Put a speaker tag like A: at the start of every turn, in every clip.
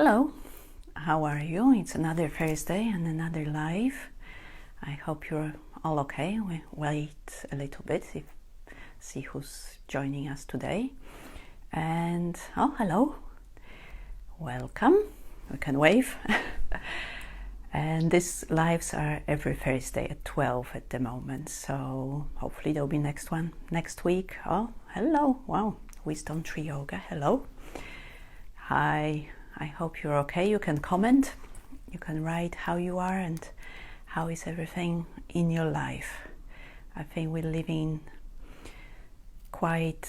A: Hello, how are you? It's another Thursday and another live. I hope you're all okay. We wait a little bit, see who's joining us today. And hello, welcome. We can wave. And these lives are every Thursday at 12 at the moment, so hopefully there'll be next one next week. Oh, hello, wow, Wisdom Tree Yoga, hello. Hi, I hope you're okay. You can comment, you can write how you are and how is everything in your life. I think we're living quite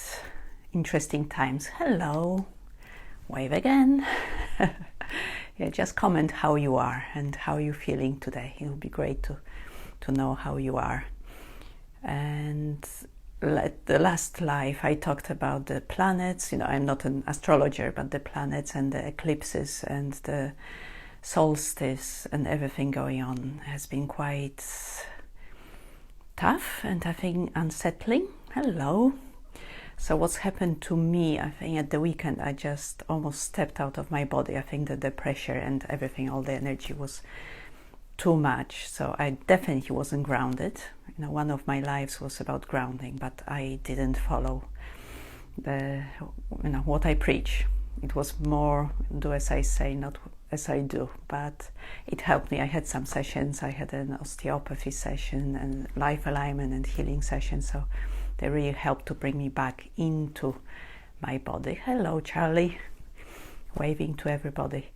A: interesting times. Hello, wave again. Yeah, just comment how you are and how you're feeling today. It would be great to know how you are. And the last live I talked about the planets. I'm not an astrologer, but the planets and the eclipses and the solstice and everything going on has been quite tough and I think unsettling. Hello. So what's happened to me, I think at the weekend I just almost stepped out of my body. I think that the pressure and everything, all the energy was too much. So I definitely wasn't grounded. One of my lives was about grounding, but I didn't follow what I preach. It was more do as I say, not as I do. But it helped me. I had some sessions. I had an osteopathy session and life alignment and healing session. So they really helped to bring me back into my body. Hello, Charlie. Waving to everybody.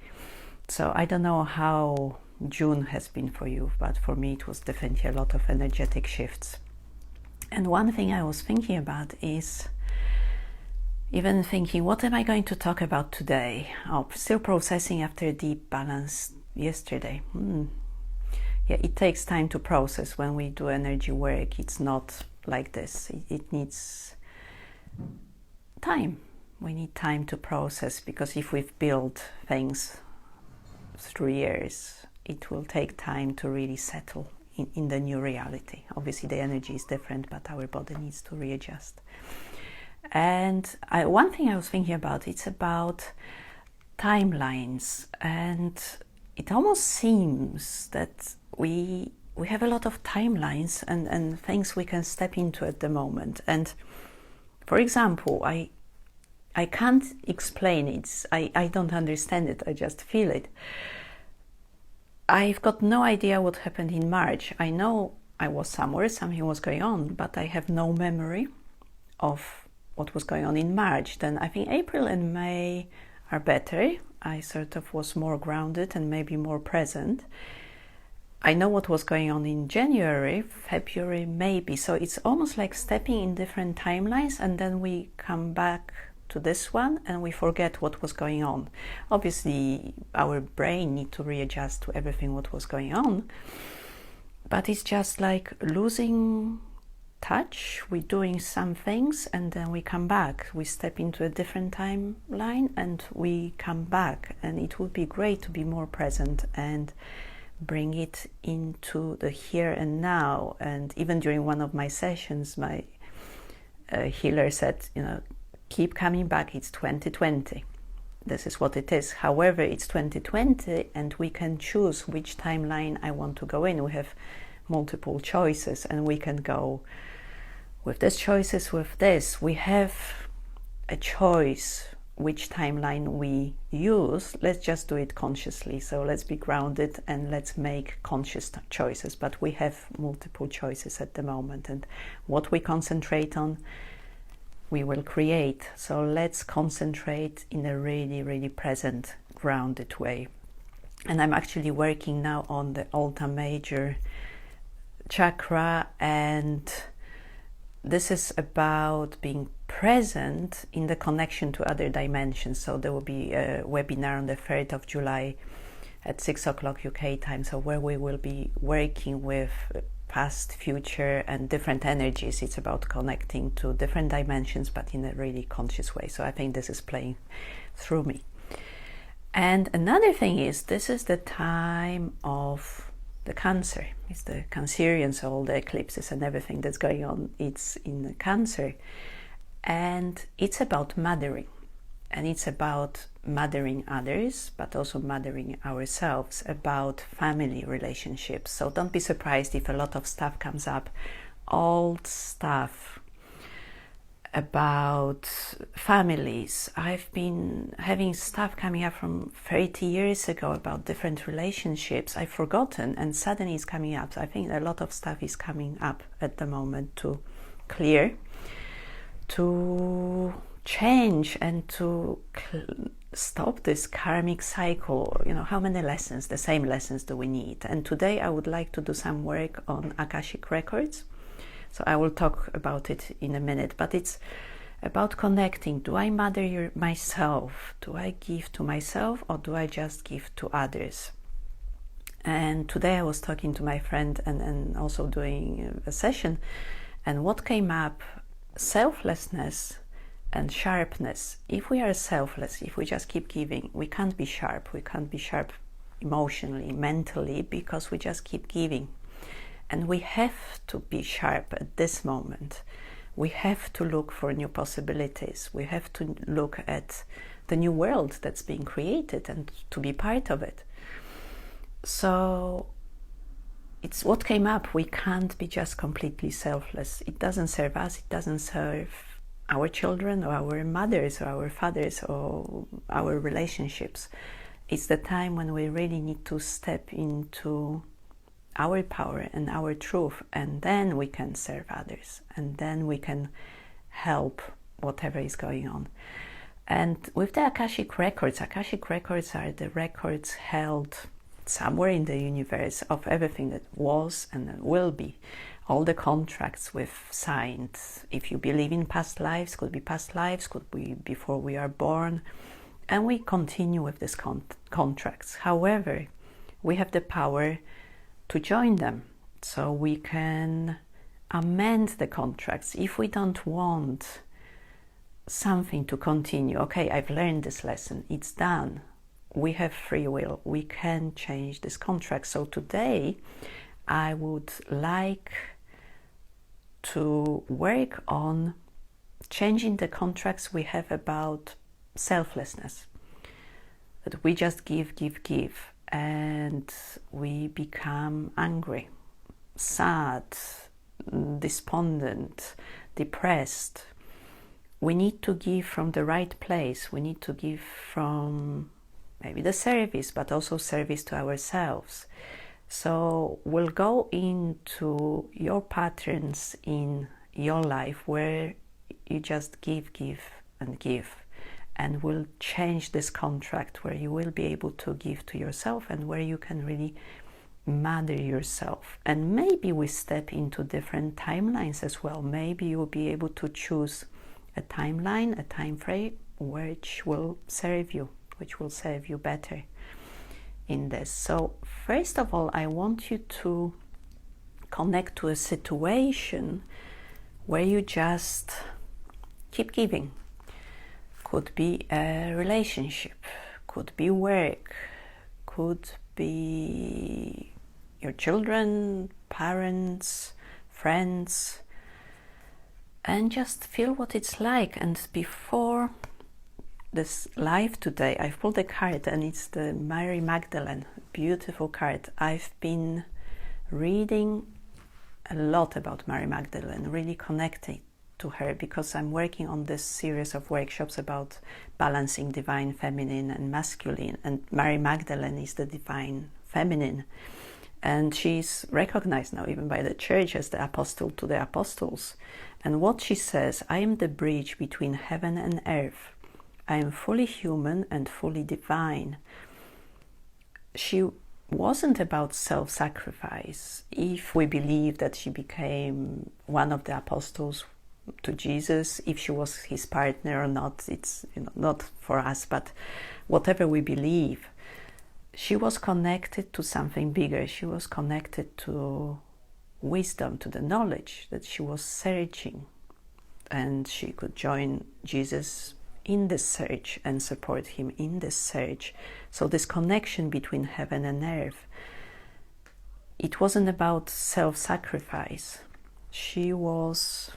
A: So I don't know how June has been for you, but for me it was definitely a lot of energetic shifts. And one thing I was thinking about is even thinking, what am I going to talk about today? Still processing after a deep balance yesterday. Yeah, it takes time to process when we do energy work. It's not like this. It needs time. We need time to process, because if we've built things through years, it will take time to really settle in the new reality. Obviously the energy is different, but our body needs to readjust. And one thing I was thinking about, it's about timelines, and it almost seems that we have a lot of timelines and things we can step into at the moment. And for example, I can't explain it. I don't understand it. I just feel it. I've got no idea what happened in March. I know I was somewhere, something was going on, but I have no memory of what was going on in March. Then I think April and May are better. I sort of was more grounded and maybe more present. I know what was going on in January, February, maybe. So it's almost like stepping in different timelines, and then we come back to this one and we forget what was going on. Obviously, our brain needs to readjust to everything what was going on, but it's just like losing touch. We're doing some things and then we come back. We step into a different timeline and we come back. And it would be great to be more present and bring it into the here and now. And even during one of my sessions, my healer said, keep coming back, it's 2020. This is what it is. However, it's 2020 and we can choose which timeline I want to go in. We have multiple choices and we can go with this choices, with this. We have a choice which timeline we use. Let's just do it consciously. So let's be grounded and let's make conscious choices. But we have multiple choices at the moment, and what we concentrate on, we will create. So let's concentrate in a really, really present, grounded way. And I'm actually working now on the Ultra Major chakra, and this is about being present in the connection to other dimensions. So there will be a webinar on the 3rd of July at 6 o'clock UK time, so where we will be working with past, future and different energies. It's about connecting to different dimensions, but in a really conscious way. So I think this is playing through me. And another thing is, this is the time of the Cancer. It's the Cancerian, so all the eclipses and everything that's going on, it's in the Cancer. And it's about mothering. And it's about mothering others, but also mothering ourselves, about family relationships. So don't be surprised if a lot of stuff comes up, old stuff about families. I've been having stuff coming up from 30 years ago about different relationships I've forgotten, and suddenly it's coming up. So I think a lot of stuff is coming up at the moment to clear, to change, and to stop this karmic cycle. You know, how many lessons, the same lessons, do we need? And today I would like to do some work on Akashic records. So I will talk about it in a minute, but it's about connecting. Do I mother myself? Do I give to myself, or do I just give to others? And today I was talking to my friend and also doing a session, and what came up, selflessness and sharpness. If we are selfless, if we just keep giving, we can't be sharp. We can't be sharp emotionally, mentally, because we just keep giving. And we have to be sharp at this moment. We have to look for new possibilities. We have to look at the new world that's being created and to be part of it. So it's what came up. We can't be just completely selfless. It doesn't serve us. It doesn't serve our children or our mothers or our fathers or our relationships. It's the time when we really need to step into our power and our truth, and then we can serve others, and then we can help whatever is going on. And with the Akashic records are the records held somewhere in the universe of everything that was and will be. All the contracts we've signed, if you believe in past lives, could be past lives, could be before we are born, and we continue with these contracts. However, we have the power to join them, so we can amend the contracts if we don't want something to continue. Okay, I've learned this lesson, it's done. We have free will, we can change this contract. So today I would like to work on changing the contracts we have about selflessness, that we just give, and we become angry, sad, despondent, depressed. We need to give from the right place. We need to give from maybe the service, but also service to ourselves. So we'll go into your patterns in your life where you just give and give. And we'll change this contract where you will be able to give to yourself and where you can really mother yourself. And maybe we step into different timelines as well. Maybe you'll be able to choose a timeline, a time frame, which will serve you better in this. So first of all, I want you to connect to a situation where you just keep giving. Could be a relationship, could be work, could be your children, parents, friends, and just feel what it's like. And before this live today, I've pulled a card, and it's the Mary Magdalene, beautiful card. I've been reading a lot about Mary Magdalene, really connecting to her, because I'm working on this series of workshops about balancing divine feminine and masculine, and Mary Magdalene is the divine feminine, and she's recognized now even by the church as the apostle to the apostles. And what she says: I am the bridge between heaven and earth. I am fully human and fully divine. She wasn't about self-sacrifice. If we believe that she became one of the apostles to Jesus, if she was his partner or not, it's not for us, but whatever we believe, she was connected to something bigger. She was connected to wisdom, to the knowledge that she was searching, and she could join Jesus in this search and support him in this search. So this connection between heaven and earth, it wasn't about self-sacrifice. She was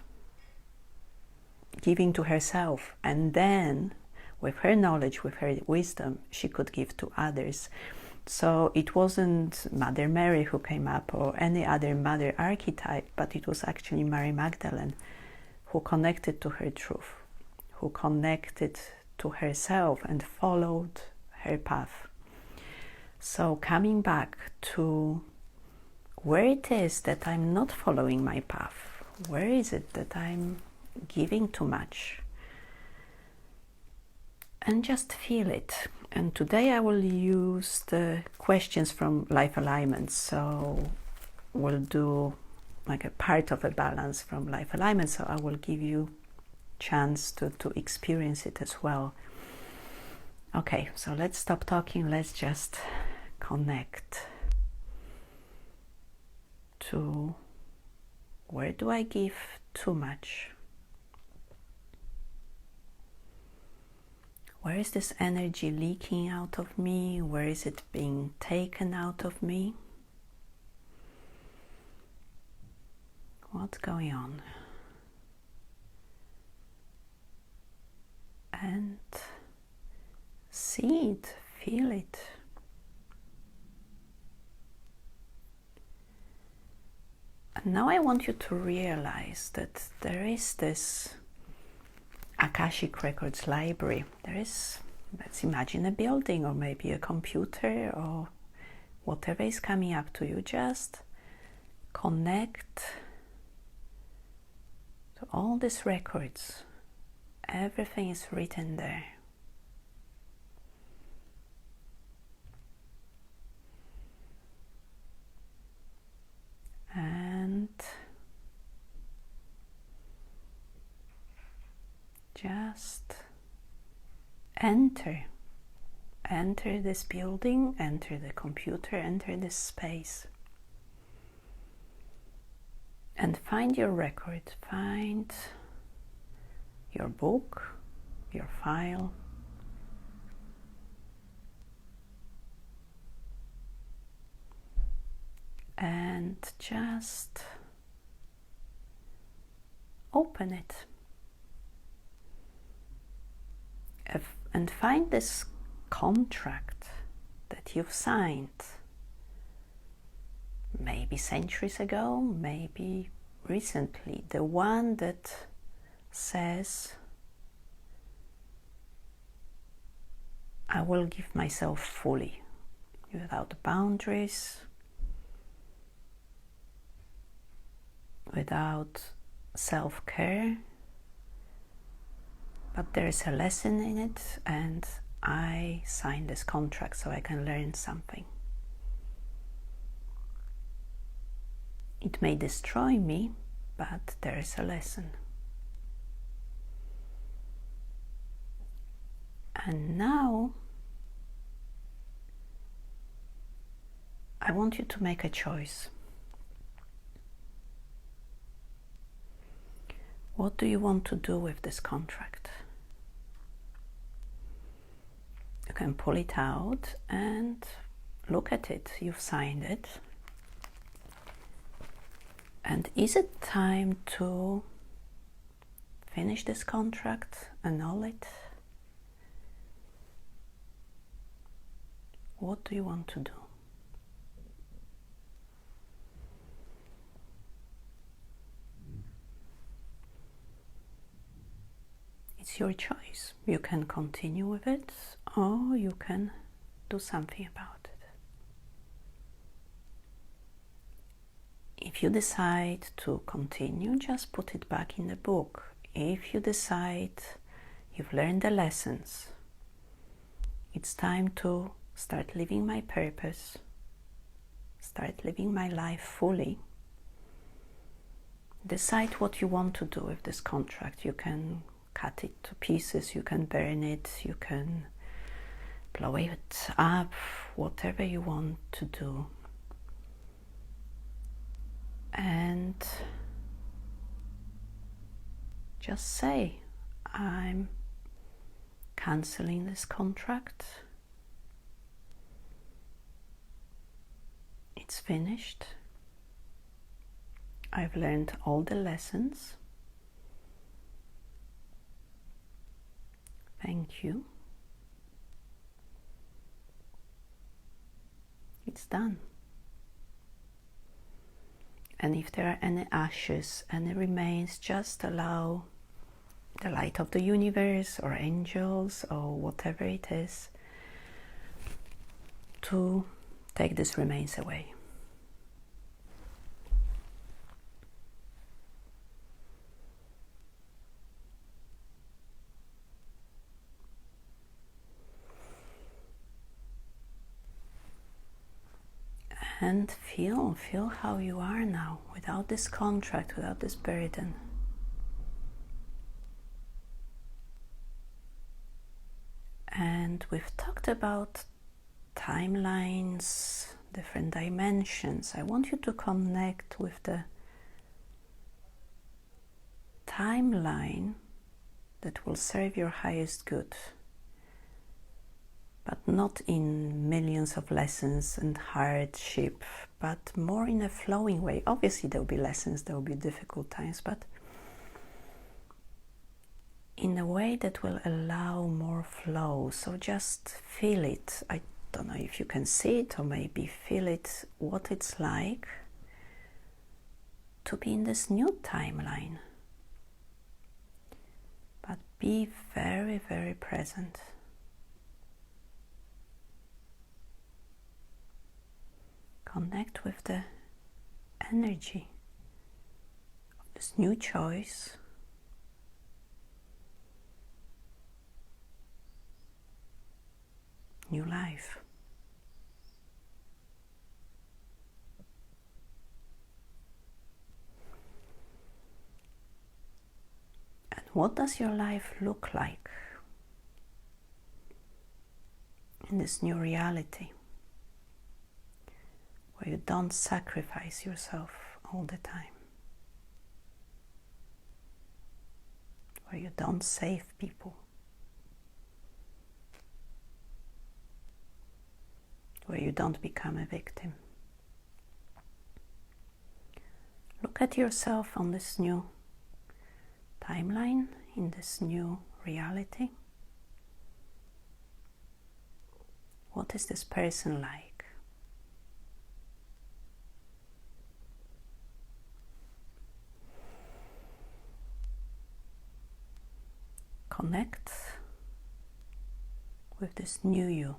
A: giving to herself, and then with her knowledge, with her wisdom, she could give to others. So it wasn't Mother Mary who came up or any other mother archetype, but it was actually Mary Magdalene who connected to her truth, who connected to herself and followed her path. So coming back to where it is that I'm not following my path, where is it that I'm giving too much? And just feel it. And today I will use the questions from Life Alignment. So we'll do like a part of a balance from Life Alignment. So I will give you chance to experience it as well. Okay, so let's stop talking. Let's just connect to where do I give too much? Where is this energy leaking out of me? Where is it being taken out of me? What's going on? And see it, feel it. And now I want you to realize that there is this Akashic Records library. There is, let's imagine a building or maybe a computer or whatever is coming up to you. Just connect to all these records. Everything is written there. And just enter this building, enter the computer, enter this space, and find your record, find your book, your file, and just open it. And find this contract that you've signed, maybe centuries ago, maybe recently, the one that says, I will give myself fully, without boundaries, without self-care. But there is a lesson in it, and I signed this contract so I can learn something. It may destroy me, but there is a lesson. And now I want you to make a choice. What do you want to do with this contract? You can pull it out and look at it. You've signed it. And is it time to finish this contract, annul it? What do you want to do? It's your choice. You can continue with it, or you can do something about it. If you decide to continue, just put it back in the book. If you decide you've learned the lessons, it's time to start living my purpose, start living my life fully. Decide what you want to do with this contract. You can cut it to pieces, you can burn it, you can blow it up, whatever you want to do. And just say, I'm cancelling this contract. It's finished. I've learned all the lessons. Thank you. It's done. And if there are any ashes, any remains, just allow the light of the universe or angels or whatever it is to take these remains away. And feel how you are now, without this contract, without this burden. And we've talked about timelines, different dimensions. I want you to connect with the timeline that will serve your highest good, but not in millions of lessons and hardship, but more in a flowing way. Obviously there will be lessons, there will be difficult times, but in a way that will allow more flow. So just feel it. I don't know if you can see it, or maybe feel it, what it's like to be in this new timeline. But be very, very present. Connect with the energy of this new choice. New life. And what does your life look like in this new reality, where you don't sacrifice yourself all the time, where you don't save people, where you don't become a victim? Look at yourself on this new timeline, in this new reality. What is this person like? Connect with this new you.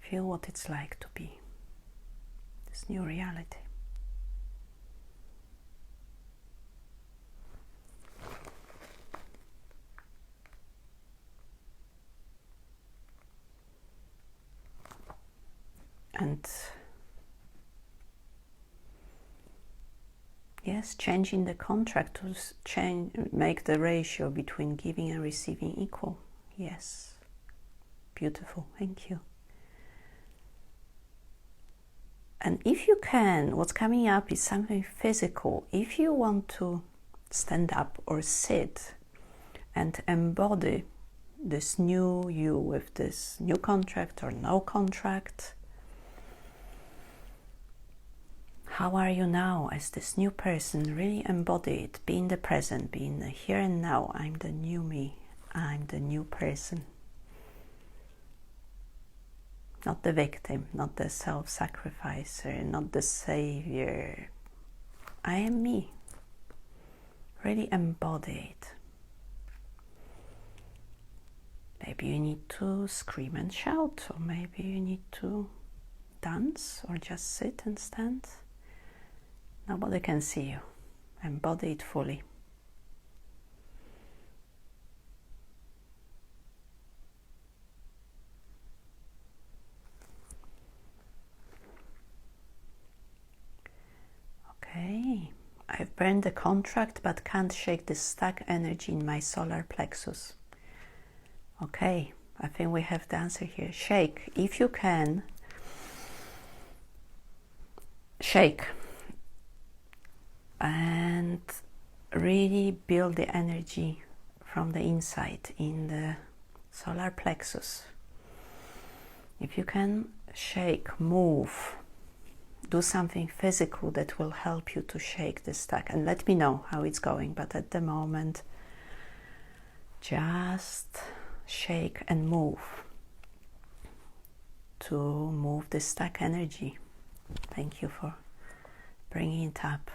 A: Feel what it's like to be this new reality. And yes, changing the contract to make the ratio between giving and receiving equal. Yes, beautiful, thank you. And if you can, what's coming up is something physical. If you want to stand up or sit and embody this new you with this new contract or no contract, how are you now as this new person? Really embody it. Be in the present, be in the here and now. I'm the new me. I'm the new person. Not the victim, not the self-sacrificer, not the savior. I am me. Really embody it. Maybe you need to scream and shout, or maybe you need to dance, or just sit and stand. Nobody can see you. Embody it fully. Okay, I've burned the contract but can't shake the stuck energy in my solar plexus. Okay, I think we have the answer here. Shake, if you can. Shake. And really build the energy from the inside in the solar plexus. If you can, shake, move, do something physical that will help you to shake the stuck, and let me know how it's going. But at the moment, just shake and move to move the stuck energy. Thank you for bringing it up.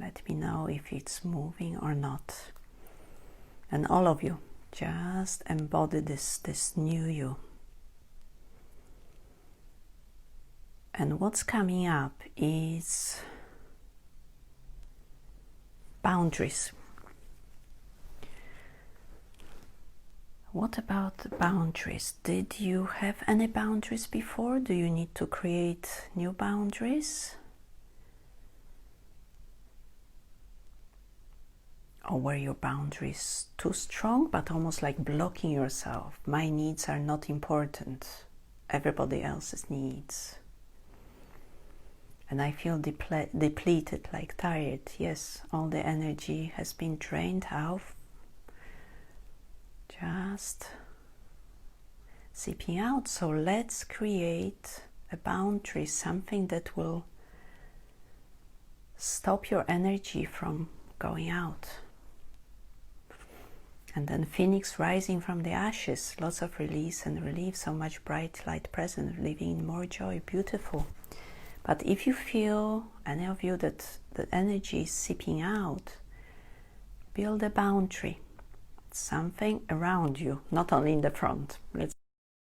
A: Let me know if it's moving or not. And all of you, just embody this new you. And what's coming up is boundaries. What about the boundaries? Did you have any boundaries before? Do you need to create new boundaries? Or were your boundaries too strong, but almost like blocking yourself? My needs are not important. Everybody else's needs. And I feel depleted, like tired. Yes, all the energy has been drained out. Just seeping out. So let's create a boundary, something that will stop your energy from going out. And then Phoenix rising from the ashes, lots of release and relief, so much bright light present, living in more joy, beautiful. But if you feel, any of you, that the energy is seeping out, build a boundary, something around you, not only in the front. Let's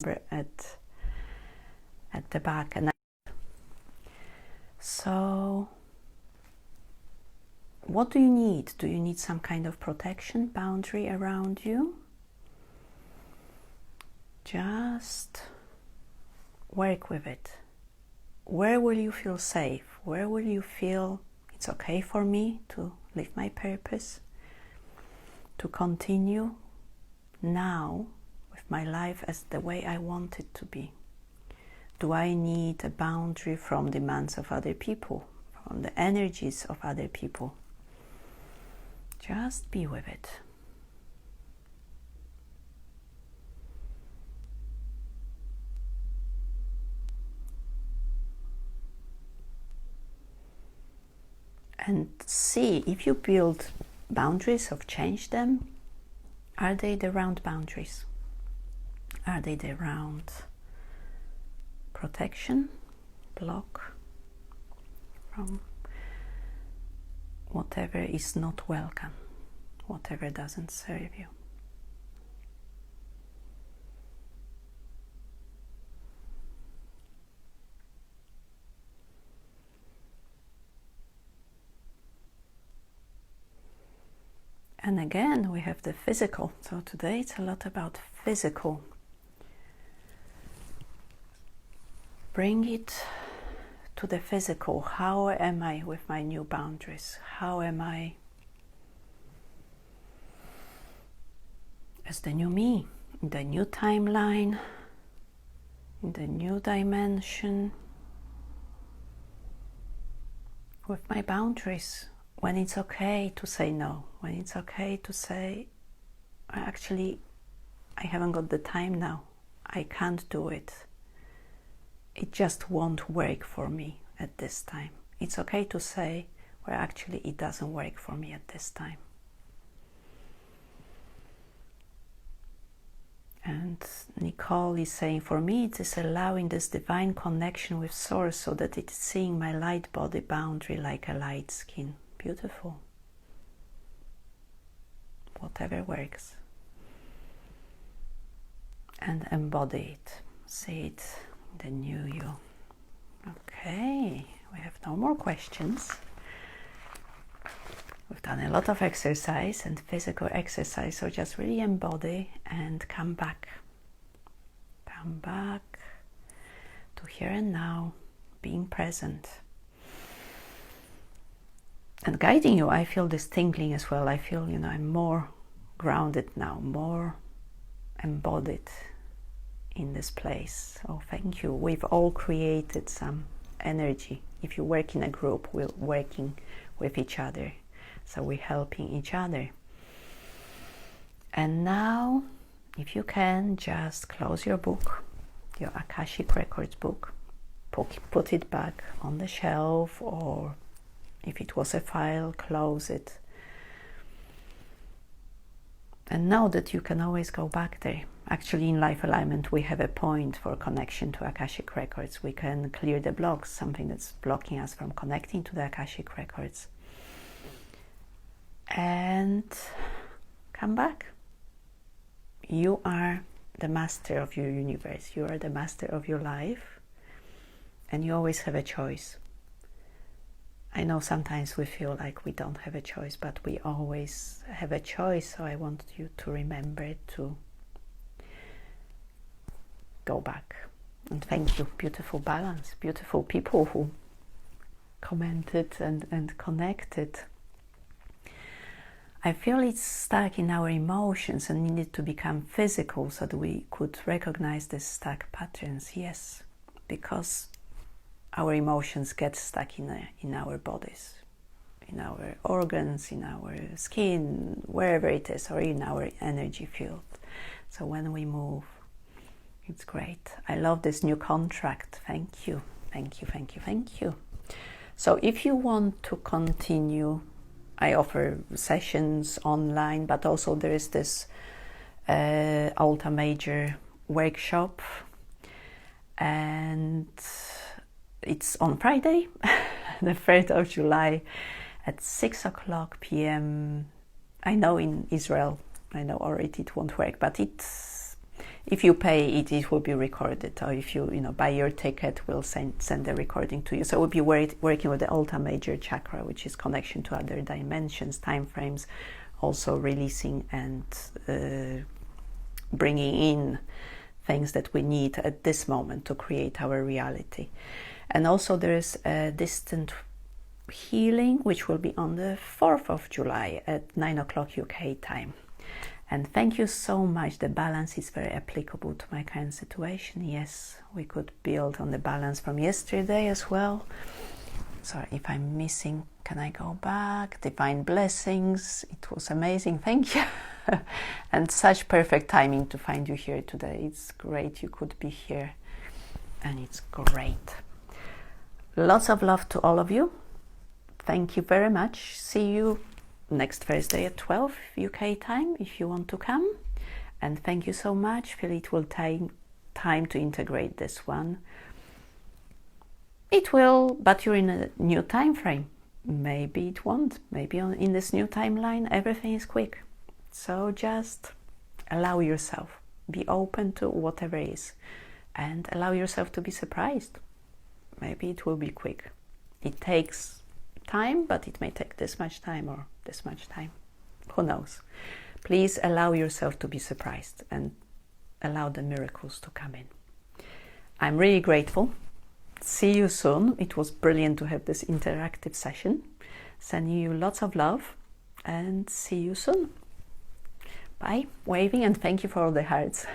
A: remember at the back. And so, what do you need? Do you need some kind of protection boundary around you? Just work with it. Where will you feel safe? Where will you feel it's okay for me to live my purpose? To continue now with my life as the way I want it to be? Do I need a boundary from demands of other people, from the energies of other people? Just be with it. And see if you build boundaries or change them. Are they the round boundaries? Are they the round protection, block from whatever is not welcome, whatever doesn't serve you? And again, we have the physical. So today it's a lot about physical. Bring it to the physical. How am I with my new boundaries? How am I as the new me, in the new timeline, in the new dimension, with my boundaries? When it's okay to say no, when it's okay to say, actually, I haven't got the time now, I can't do it. It just won't work for me at this time. It's okay to say, well, actually, it doesn't work for me at this time. And Nicole is saying, for me, it is allowing this divine connection with Source so that it's seeing my light body boundary like a light skin. Beautiful. Whatever works. And embody it. See it, the new you. Okay, we have no more questions. We've done a lot of exercise and physical exercise, so just really embody and come back. Come back to here and now, being present. And guiding you, I feel this tingling as well. I feel, I'm more grounded now, more embodied in this place. Oh, thank you. We've all created some energy. If you work in a group, we're working with each other. So we're helping each other. And now, if you can, just close your book, your Akashic Records book, put it back on the shelf or If it was a file, close it. And know that you can always go back there. Actually, in Life Alignment, we have a point for connection to Akashic Records. We can clear the blocks, something that's blocking us from connecting to the Akashic Records. And come back. You are the master of your universe. You are the master of your life. And you always have a choice. I know sometimes we feel like we don't have a choice, but we always have a choice. So I want you to remember to go back. And thank you. Beautiful balance. Beautiful people who commented and connected. I feel it's stuck in our emotions and needed to become physical so that we could recognize the stuck patterns. Yes, because our emotions get stuck in our bodies, in our organs, in our skin, wherever it is, or in our energy field. So when we move, it's great. I love this new contract. Thank you. Thank you, thank you, thank you. So if you want to continue, I offer sessions online, but also there is this Alta Major workshop, and it's on Friday, the 3rd of July at 6 o'clock p.m. I know in Israel, I know already it won't work, but if you pay it will be recorded, or if you buy your ticket, we'll send the recording to you. So we'll be working with the Alta Major chakra, which is connection to other dimensions, time frames, also releasing and bringing in things that we need at this moment to create our reality. And also there is a distant healing, which will be on the 4th of July at 9 o'clock UK time. And thank you so much. The balance is very applicable to my current situation. Yes, we could build on the balance from yesterday as well. Sorry if I'm missing. Can I go back? Divine blessings. It was amazing. Thank you. And such perfect timing to find you here today. It's great you could be here. And it's great. Lots of love to all of you. Thank you very much. See you next Thursday at 12 UK time if you want to come. And thank you so much. Feel it will take time to integrate this one. It will, but you're in a new time frame. Maybe it won't. Maybe in this new timeline everything is quick. So just allow yourself. Be open to whatever is. And allow yourself to be surprised. Maybe it will be quick. It takes time, but it may take this much time or this much time. Who knows? Please allow yourself to be surprised and allow the miracles to come in. I'm really grateful. See you soon. It was brilliant to have this interactive session. Sending you lots of love and see you soon. Bye. Waving, and thank you for all the hearts.